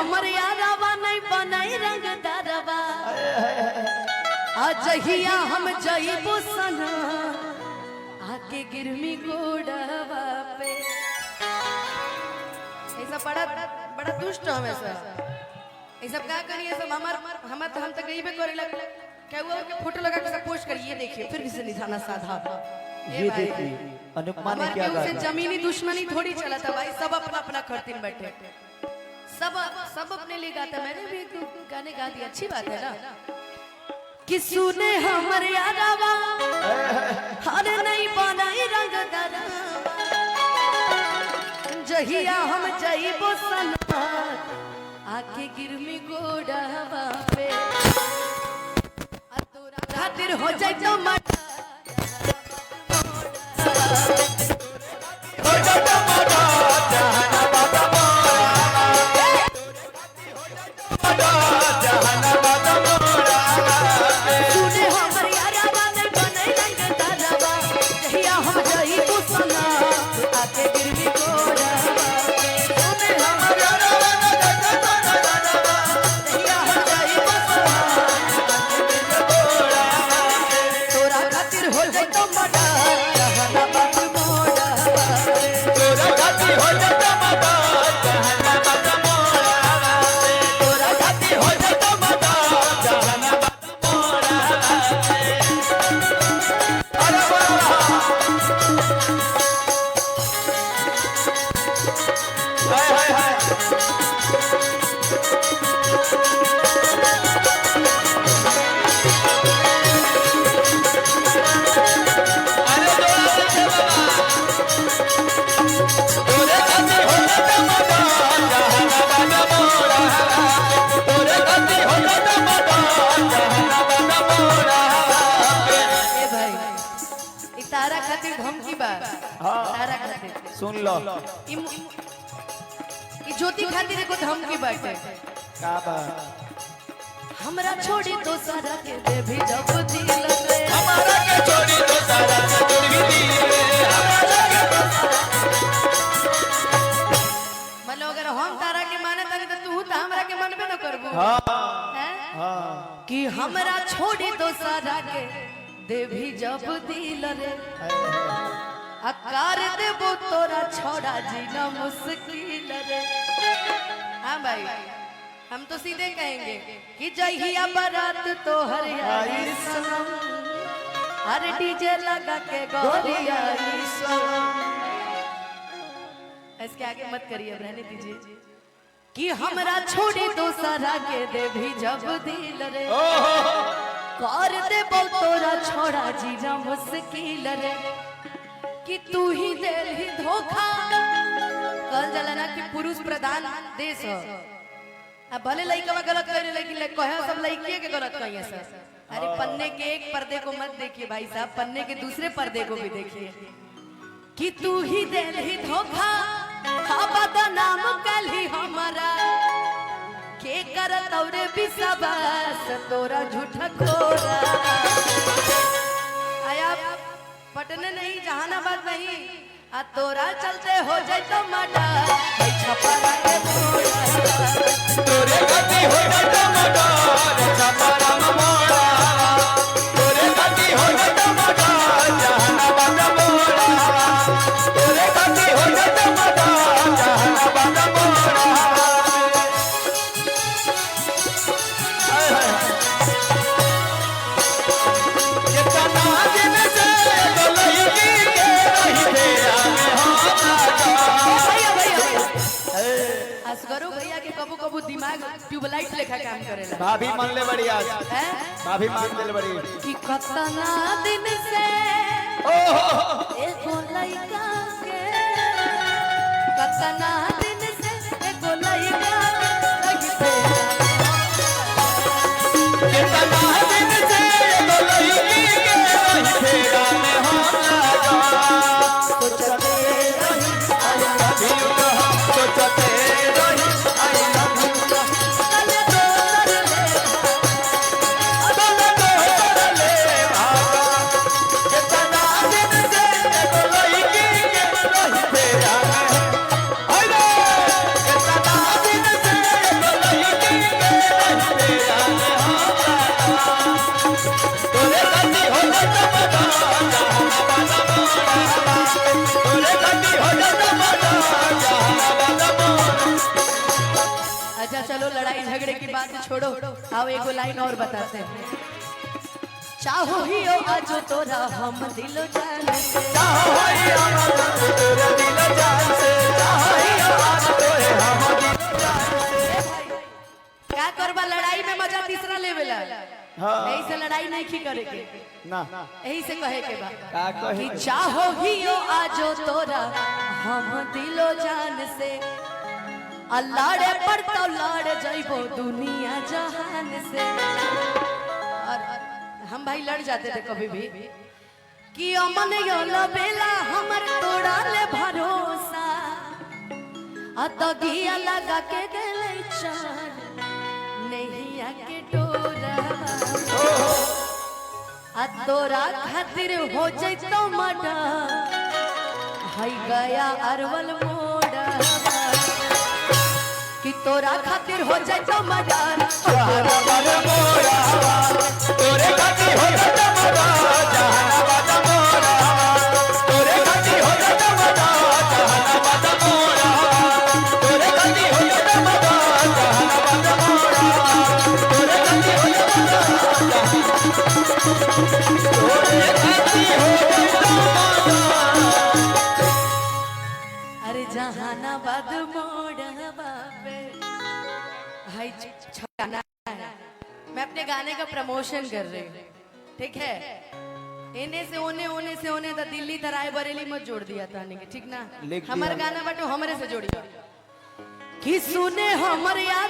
हमर यारावा नहीं बनाई रंग दारवा अजहिया हम जइबो सना आके गिरमी गोड़वा पे। ऐसा बड़ा बड़ा दुष्ट हमेशा ऐसा क्या करिए सब हम तो गईबे करे लग क्या हुआ के फोटो लगा के पोस्ट करिए देखिए फिर भी से निशाना साधा। ये देखिए अनुपमा ने क्या कहा, जमीनी दुश्मनी थोड़ी चला था भाई, सब अपना अपना करतीन बैठे, सब अपने लिए गाता। मैंने भी गाने गा दिया, अच्छी बात है ना कि सुने हमर यारावा हर नहीं बनाई रंग दरवा जहिया हम जइबो सना आके गिरमी गोड़वा पे तोरा खातिर हो जाए तो मटा हो जाए तो मटा जहाना बाबा मोरा हो जाए तो मटा जहाना बाबा मोरा सुने हमर यारावा नहीं बनाई रंग दरवा जहिया हम जइबो सना आके गिरमी गोड़वा सुन लो ज्योति खातिर देखो धमकी बाटे का बा हमरा छोड़ी तो सारा के दे भी जब दिल रे हमारा के छोड़ी तो सारा के दे भी दिल रे मतलब अगर हम तारा के माने तनी तो तू त हमरा के मानबे न करबो। हां कि हमरा छोड़ी तो सारा के दे भी जब दिल रे अकार देबो तोरा छोड़ा जीना मुश्किल रे। हाँ भाई हम तो सीधे कहेंगे कि जहिया बारात तो हर आई सनम हर डीजे लगा के गौरी आई सनम। इसके आगे मत करिए, रहने दीजिए। कि हमरा छोड़ी तो सारा के दे भी जब दिल रे कर देबो तोरा छोड़ा जीना मुश्किल रे कि तू ही दे ही धोखा। कल जलाना कि पुरुष प्रधान देश हो, अब भले लड़का गलत करे लेकिन कहे सब लड़किए के गलत कहिए सर। अरे पन्ने के एक पर्दे को मत देखिए भाई साहब, पन्ने के दूसरे पर्दे को भी देखिए कि तू ही दे ही धोखा बदनाम कल ही हमारा के करत और विश्वास तोरा झूठा खोरा। आया पटने नहीं जहानाबाद नहीं आ तोरा चलते हो जाए तो मटा छपरा के मोड़ा तोरे गति हो जाए तो मटा छपरा मोड़ा तोरे गति हो जाए तो मटा जहानाबाद मोड़ा तोरे गति हो जाए तो मटा जहानाबाद मोड़ा। असगरो भैया के कबू कबू दिमाग ट्यूबलाइट लेखा काम करेला। भाभी मान ले बड़ी आज हैं भाभी मान ले बड़ी कि कतना दिन से एको लइका के कतना दिन से एको लइका लगते कितना दिन से एको लइकी के रही फेरा में हम लगा सोचते रही अभी सोचते I know. अच्छा चलो लड़ाई झगड़े की बात छोड़ो, आओ एगो लाइन और बताते हैं। चाहो ही हो आज तोरा हम दिलो जान से, चाहो ही हम तोरे दिल जान से, चाहो ही हम तोरे हम दिल जान से। क्या करबा लड़ाई में मजा तीसरा लेवेला। हाँ। यही से लड़ाई नहीं की करे के, ना यही से कहे के बा का कहे कि चाहो ही हो आज तोरा हम दिलो जान से, अल्लाड़े पर तो लड़ जाइबो दुनिया जहान से। और हम भाई लड़ जाते थे कभी भी कि अमन योला बेला हमर तोड़ा ले भरोसा, अतगिया लगा के गले चार नहीं आके डोरा, आ तोरा खातिर हो जइतो मडा हई गया अरवल मोड़ा, कि तोरा खातिर हो जइतो मडा जहानाबाद मोरा, तोरे खातिर हो जाता मदा, जहानाबाद मोरा, तोरे खातिर हो जाता मदा, जहानाबाद मोरा, तोरे खातिर हो जाता मदा, जहानाबाद मोरा, तोरे खातिर हो जाता मदा, तोरे खातिर हो जाता मदा। अरे जहानाबाद मोड़वा पे हाय छकाना है। मैं अपने गाने का प्रमोशन कर रही हूँ, ठीक है। इन्हें से ओने से ओने तो दिल्ली तराई बरेली मत जोड़ दिया था ठीक ना। लिख दिया। हमारे गाना बटो हमारे से जोड़िए कि सुने हमर याद